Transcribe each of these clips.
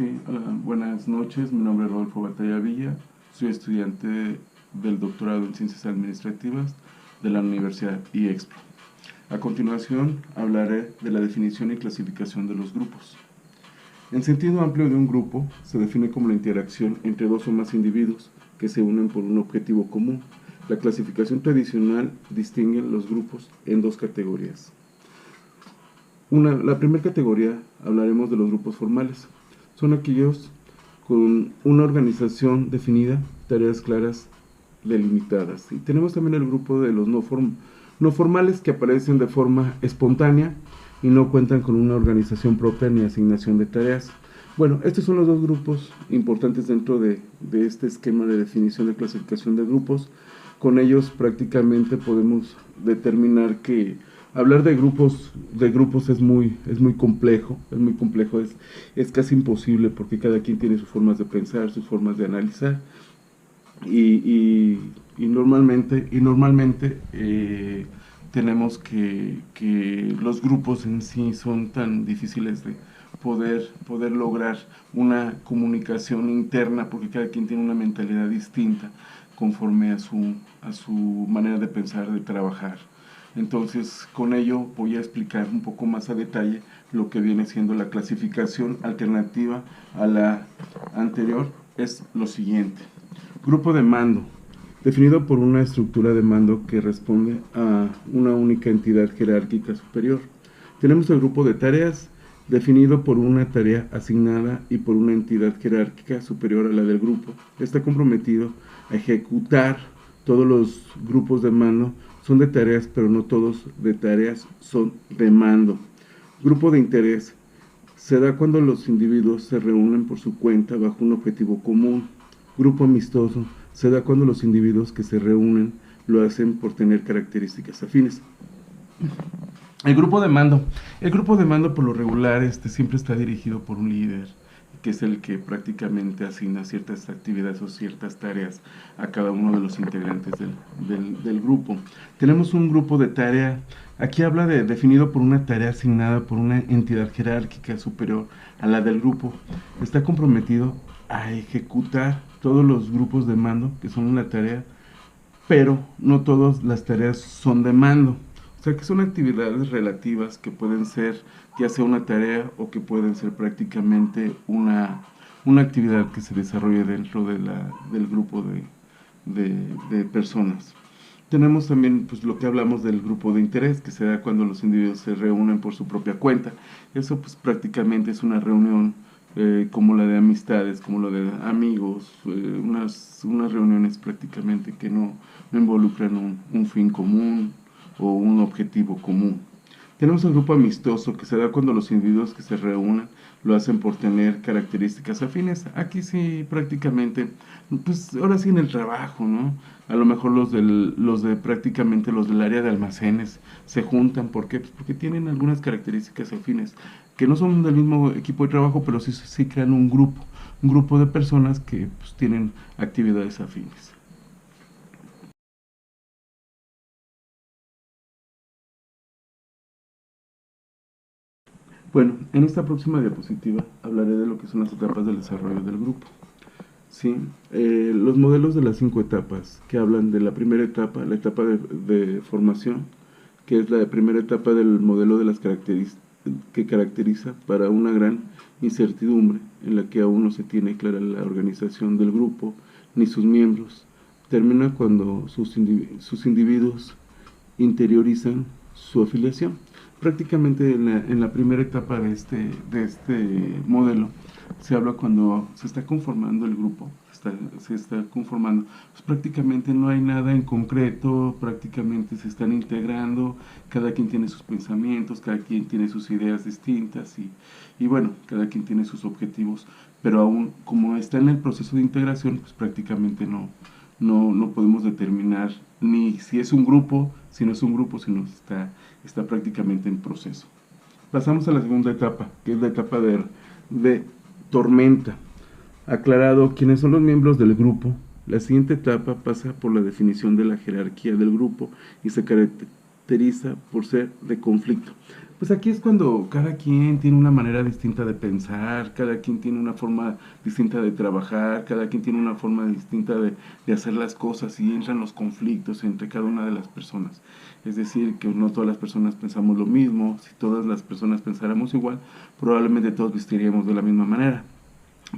Sí, hola, buenas noches, mi nombre es Rodolfo Batalla Villa, soy estudiante del doctorado en Ciencias Administrativas de la Universidad IEXPRO. A continuación hablaré de la definición y clasificación de los grupos. En sentido amplio de un grupo, se define como la interacción entre dos o más individuos que se unen por un objetivo común. La clasificación tradicional distingue los grupos en dos categorías. La primera categoría hablaremos de los grupos formales. Son aquellos con una organización definida, tareas claras, delimitadas. Y tenemos también el grupo de los no formales, que aparecen de forma espontánea y no cuentan con una organización propia ni asignación de tareas. Bueno, estos son los dos grupos importantes dentro de este esquema de definición de clasificación de grupos. Con ellos prácticamente podemos determinar que hablar de grupos es muy complejo, es casi imposible, porque cada quien tiene sus formas de pensar, sus formas de analizar, y normalmente tenemos que los grupos en sí son tan difíciles de poder lograr una comunicación interna, porque cada quien tiene una mentalidad distinta conforme a su manera de pensar, de trabajar. Entonces, con ello voy a explicar un poco más a detalle lo que viene siendo la clasificación alternativa a la anterior. Es lo siguiente: grupo de mando, definido por una estructura de mando que responde a una única entidad jerárquica superior. Tenemos el grupo de tareas, definido por una tarea asignada y por una entidad jerárquica superior a la del grupo. Está comprometido a ejecutar. Todos los grupos de mando son de tareas, pero no todos de tareas son de mando. Grupo de interés se da cuando los individuos se reúnen por su cuenta bajo un objetivo común. Grupo amistoso se da cuando los individuos que se reúnen lo hacen por tener características afines. El grupo de mando por lo regular siempre está dirigido por un líder, que es el que prácticamente asigna ciertas actividades o ciertas tareas a cada uno de los integrantes del grupo. Tenemos un grupo de tarea, aquí habla de definido por una tarea asignada por una entidad jerárquica superior a la del grupo. Está comprometido a ejecutar todos los grupos de mando que son una tarea, pero no todas las tareas son de mando. O sea que son actividades relativas que pueden ser ya sea una tarea o que pueden ser prácticamente una actividad que se desarrolle dentro del grupo de personas. Tenemos también pues lo que hablamos del grupo de interés, que se da cuando los individuos se reúnen por su propia cuenta. Eso pues prácticamente es una reunión como la de amistades, como la de amigos, unas reuniones prácticamente que no involucran un fin común o un objetivo común. Tenemos el grupo amistoso, que se da cuando los individuos que se reúnen lo hacen por tener características afines. Aquí sí prácticamente, pues ahora sí en el trabajo, ¿no? A lo mejor los prácticamente los del área de almacenes se juntan. ¿Por qué? Pues porque tienen algunas características afines, que no son del mismo equipo de trabajo, pero sí crean un grupo de personas que pues tienen actividades afines. Bueno, en esta próxima diapositiva hablaré de lo que son las etapas del desarrollo del grupo. ¿Sí? Los modelos de las 5 etapas, que hablan de la primera etapa, la etapa de formación, que es la primera etapa del modelo de las características que caracteriza para una gran incertidumbre en la que aún no se tiene clara la organización del grupo ni sus miembros. Termina cuando sus individuos interiorizan su afiliación. Prácticamente en la primera etapa de este modelo se habla cuando se está conformando el grupo, se está conformando, pues prácticamente no hay nada en concreto, prácticamente se están integrando, cada quien tiene sus pensamientos, cada quien tiene sus ideas distintas y bueno, cada quien tiene sus objetivos, pero aún como está en el proceso de integración, pues prácticamente no podemos determinar ni si es un grupo, si no es un grupo, sino está prácticamente en proceso. Pasamos a la segunda etapa, que es la etapa de tormenta. Aclarado quiénes son los miembros del grupo, la siguiente etapa pasa por la definición de la jerarquía del grupo y se caracteriza por ser de conflicto. Pues aquí es cuando cada quien tiene una manera distinta de pensar, cada quien tiene una forma distinta de trabajar, cada quien tiene una forma distinta de hacer las cosas y entran los conflictos entre cada una de las personas. Es decir, que no todas las personas pensamos lo mismo, si todas las personas pensáramos igual, probablemente todos vestiríamos de la misma manera.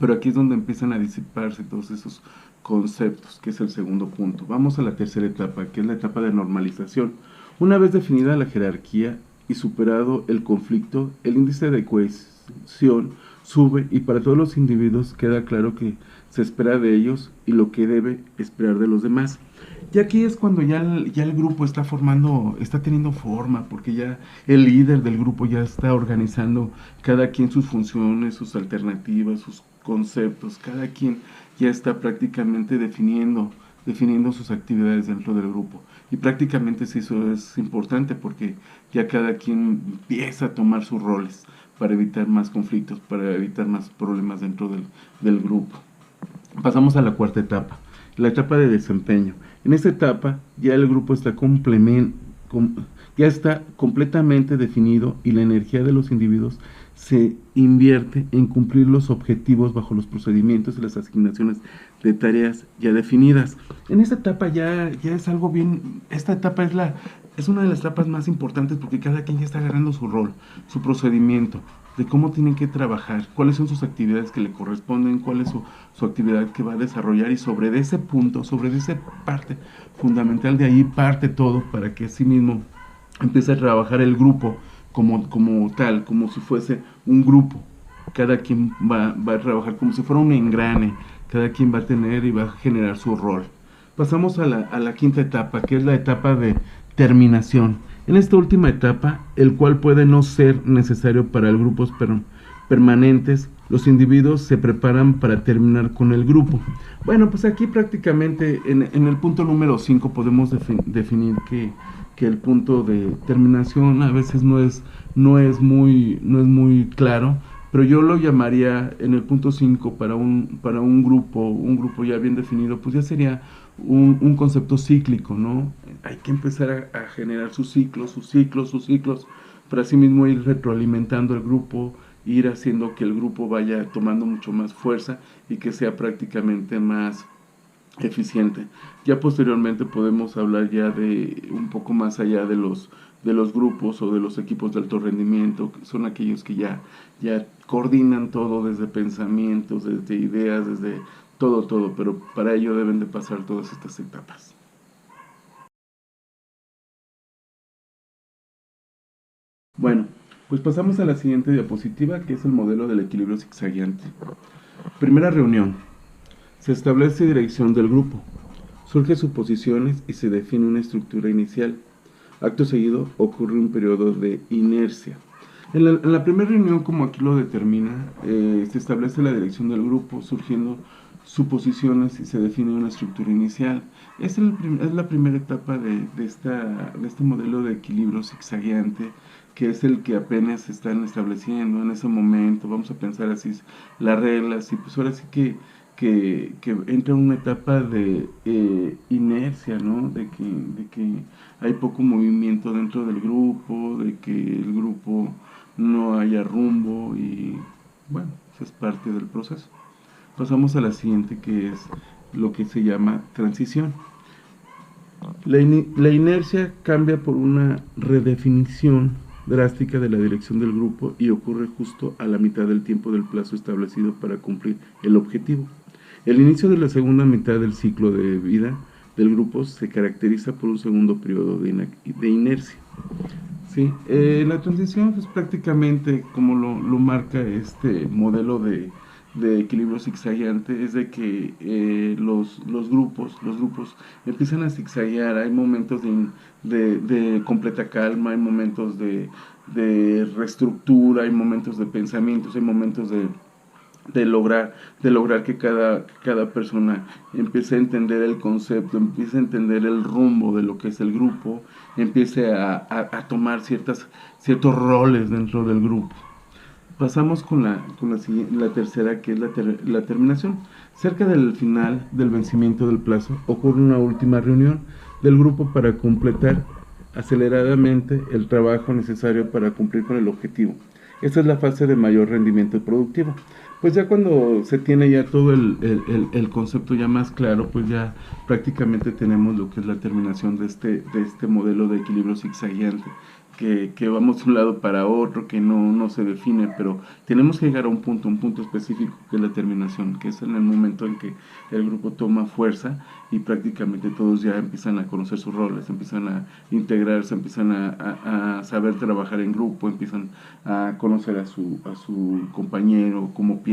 Pero aquí es donde empiezan a disiparse todos esos conceptos, que es el segundo punto. Vamos a la tercera etapa, que es la etapa de normalización. Una vez definida la jerarquía y superado el conflicto, el índice de cohesión sube y para todos los individuos queda claro que se espera de ellos y lo que debe esperar de los demás. Y aquí es cuando ya el grupo está formando, está teniendo forma, porque ya el líder del grupo ya está organizando cada quien sus funciones, sus alternativas, sus conceptos, cada quien ya está prácticamente definiendo sus actividades dentro del grupo. Y prácticamente sí, eso es importante porque ya cada quien empieza a tomar sus roles para evitar más conflictos, para evitar más problemas dentro del grupo. Pasamos a la cuarta etapa, la etapa de desempeño. En esta etapa ya el grupo está ya está completamente definido y la energía de los individuos se invierte en cumplir los objetivos bajo los procedimientos y las asignaciones de tareas ya definidas. En esta etapa ya es algo bien, esta etapa es una de las etapas más importantes porque cada quien ya está agarrando su rol, su procedimiento, de cómo tienen que trabajar, cuáles son sus actividades que le corresponden, cuál es su actividad que va a desarrollar y sobre ese punto, sobre esa parte fundamental, de ahí parte todo para que así mismo empiece a trabajar el grupo como tal, como si fuese un grupo. Cada quien va a trabajar como si fuera un engrane, cada quien va a tener y va a generar su rol. Pasamos a la quinta etapa, que es la etapa de terminación. En esta última etapa, el cual puede no ser necesario para el grupos permanentes, los individuos se preparan para terminar con el grupo. Bueno, pues aquí prácticamente en el punto número 5 podemos definir que el punto de terminación a veces no es muy claro, pero yo lo llamaría en el punto 5 para un grupo ya bien definido, pues ya sería un concepto cíclico, ¿no? Hay que empezar a generar sus ciclos, para así mismo ir retroalimentando el grupo, ir haciendo que el grupo vaya tomando mucho más fuerza y que sea prácticamente más eficiente. Ya posteriormente podemos hablar ya de un poco más allá de los grupos o de los equipos de alto rendimiento, que son aquellos que ya coordinan todo desde pensamientos, desde ideas, desde todo, pero para ello deben de pasar todas estas etapas. Bueno, pues pasamos a la siguiente diapositiva, que es el modelo del equilibrio zigzagueante. Primera reunión. Se establece dirección del grupo. Surgen suposiciones y se define una estructura inicial. Acto seguido ocurre un periodo de inercia. En la primera reunión, como aquí lo determina, se establece la dirección del grupo, surgiendo suposiciones y se define una estructura inicial. Es la primera etapa de este modelo de equilibrio zigzagueante, que es el que apenas se están estableciendo en ese momento. Vamos a pensar así las reglas y pues ahora sí que entra en una etapa de inercia, ¿no? De que hay poco movimiento dentro del grupo, de que el grupo no haya rumbo y bueno, eso es parte del proceso. Pasamos a la siguiente, que es lo que se llama transición. La inercia cambia por una redefinición drástica de la dirección del grupo y ocurre justo a la mitad del tiempo del plazo establecido para cumplir el objetivo. El inicio de la segunda mitad del ciclo de vida del grupo se caracteriza por un segundo periodo de inercia. ¿Sí? La transición es prácticamente como lo marca este modelo de equilibrio zigzagueante, es de que los grupos empiezan a zigzaguear. Hay momentos de completa calma, hay momentos de reestructura, hay momentos de pensamientos, hay momentos de lograr que cada persona empiece a entender el concepto, empiece a entender el rumbo de lo que es el grupo, empiece a tomar ciertos roles dentro del grupo. Pasamos con la tercera, que es la terminación. Cerca del final del vencimiento del plazo ocurre una última reunión del grupo para completar aceleradamente el trabajo necesario para cumplir con el objetivo. Esta es la fase de mayor rendimiento productivo. Pues ya cuando se tiene ya todo el concepto ya más claro, pues ya prácticamente tenemos lo que es la terminación de este modelo de equilibrio zigzagueante, que vamos de un lado para otro, que no se define, pero tenemos que llegar a un punto específico, que es la terminación, que es en el momento en que el grupo toma fuerza y prácticamente todos ya empiezan a conocer sus roles, empiezan a integrarse, empiezan a saber trabajar en grupo, empiezan a conocer a su compañero, cómo piensa,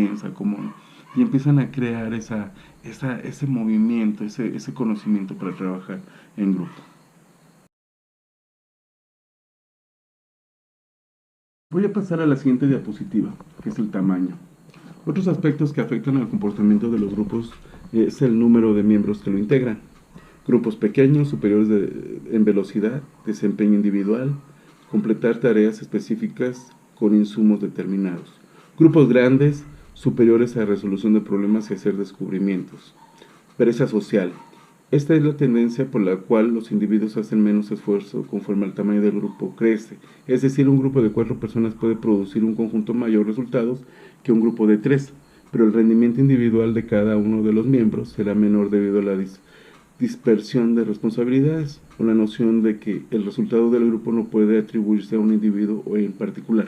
y empiezan a crear ese movimiento, ese conocimiento para trabajar en grupo. Voy a pasar a la siguiente diapositiva, que es el tamaño. Otros aspectos que afectan al comportamiento de los grupos es el número de miembros que lo integran. Grupos pequeños, superiores en velocidad, desempeño individual, completar tareas específicas con insumos determinados. Grupos grandes, superiores a resolución de problemas y hacer descubrimientos. Pereza social. Esta es la tendencia por la cual los individuos hacen menos esfuerzo conforme el tamaño del grupo crece. Es decir, un grupo de 4 personas puede producir un conjunto mayor resultados que un grupo de 3, pero el rendimiento individual de cada uno de los miembros será menor debido a la dispersión de responsabilidades o la noción de que el resultado del grupo no puede atribuirse a un individuo o en particular.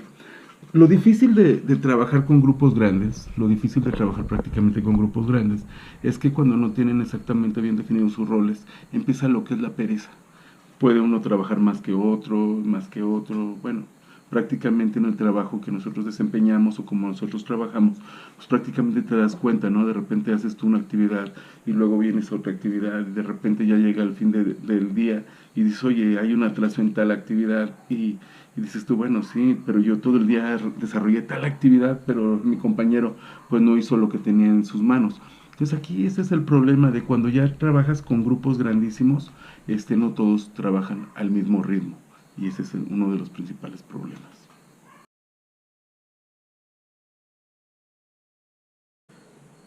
Lo difícil de trabajar con grupos grandes, lo difícil de trabajar prácticamente con grupos grandes, es que cuando no tienen exactamente bien definidos sus roles, empieza lo que es la pereza. Puede uno trabajar más que otro, bueno, prácticamente en el trabajo que nosotros desempeñamos o como nosotros trabajamos, pues prácticamente te das cuenta, ¿no? De repente haces tú una actividad y luego vienes a otra actividad y de repente ya llega el fin del día y dices, oye, hay un atraso en tal actividad y dices tú, bueno, sí, pero yo todo el día desarrollé tal actividad, pero mi compañero pues no hizo lo que tenía en sus manos. Entonces aquí ese es el problema de cuando ya trabajas con grupos grandísimos, no todos trabajan al mismo ritmo y ese es uno de los principales problemas.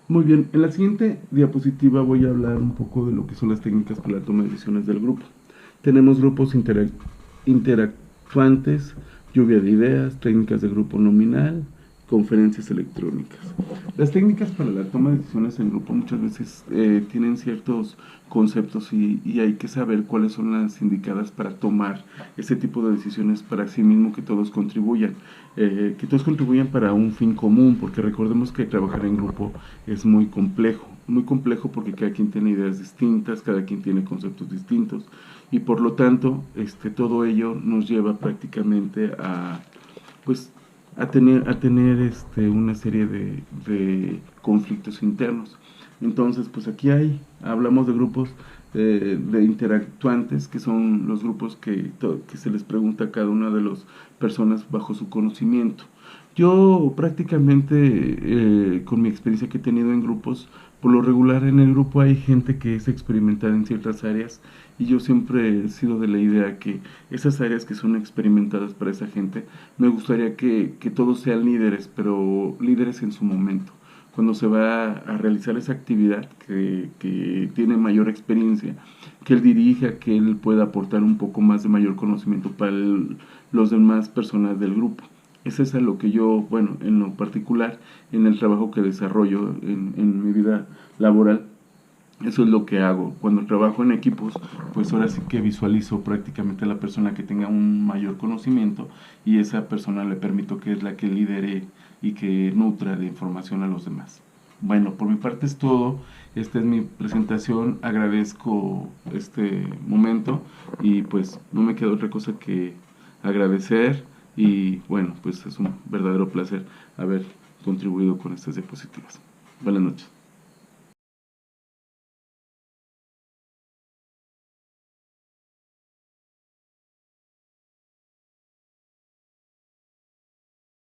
Muy bien, en la siguiente diapositiva voy a hablar un poco de lo que son las técnicas para la toma de decisiones del grupo. Tenemos grupos interactuantes, lluvia de ideas, técnicas de grupo nominal, conferencias electrónicas. Las técnicas para la toma de decisiones en grupo muchas veces tienen ciertos conceptos y hay que saber cuáles son las indicadas para tomar ese tipo de decisiones para sí mismo que todos contribuyan para un fin común, porque recordemos que trabajar en grupo es muy complejo porque cada quien tiene ideas distintas, cada quien tiene conceptos distintos y por lo tanto todo ello nos lleva prácticamente a pues a tener una serie de conflictos internos. Entonces, pues aquí hablamos de grupos de interactuantes, que son los grupos que se les pregunta a cada una de las personas bajo su conocimiento. Yo prácticamente, con mi experiencia que he tenido en grupos, por lo regular en el grupo hay gente que es experimentada en ciertas áreas y yo siempre he sido de la idea que esas áreas que son experimentadas para esa gente, me gustaría que todos sean líderes, pero líderes en su momento. Cuando se va a realizar esa actividad que tiene mayor experiencia, que él dirija, que él pueda aportar un poco más de mayor conocimiento para los demás personas del grupo. Eso es a lo que yo, bueno, en lo particular, en el trabajo que desarrollo en mi vida laboral, eso es lo que hago. Cuando trabajo en equipos, pues ahora sí que visualizo prácticamente a la persona que tenga un mayor conocimiento y esa persona le permito que es la que lidere y que nutra de información a los demás. Bueno, por mi parte es todo. Esta es mi presentación. Agradezco este momento y pues no me queda otra cosa que agradecer y bueno, pues es un verdadero placer haber contribuido con estas diapositivas. Buenas noches.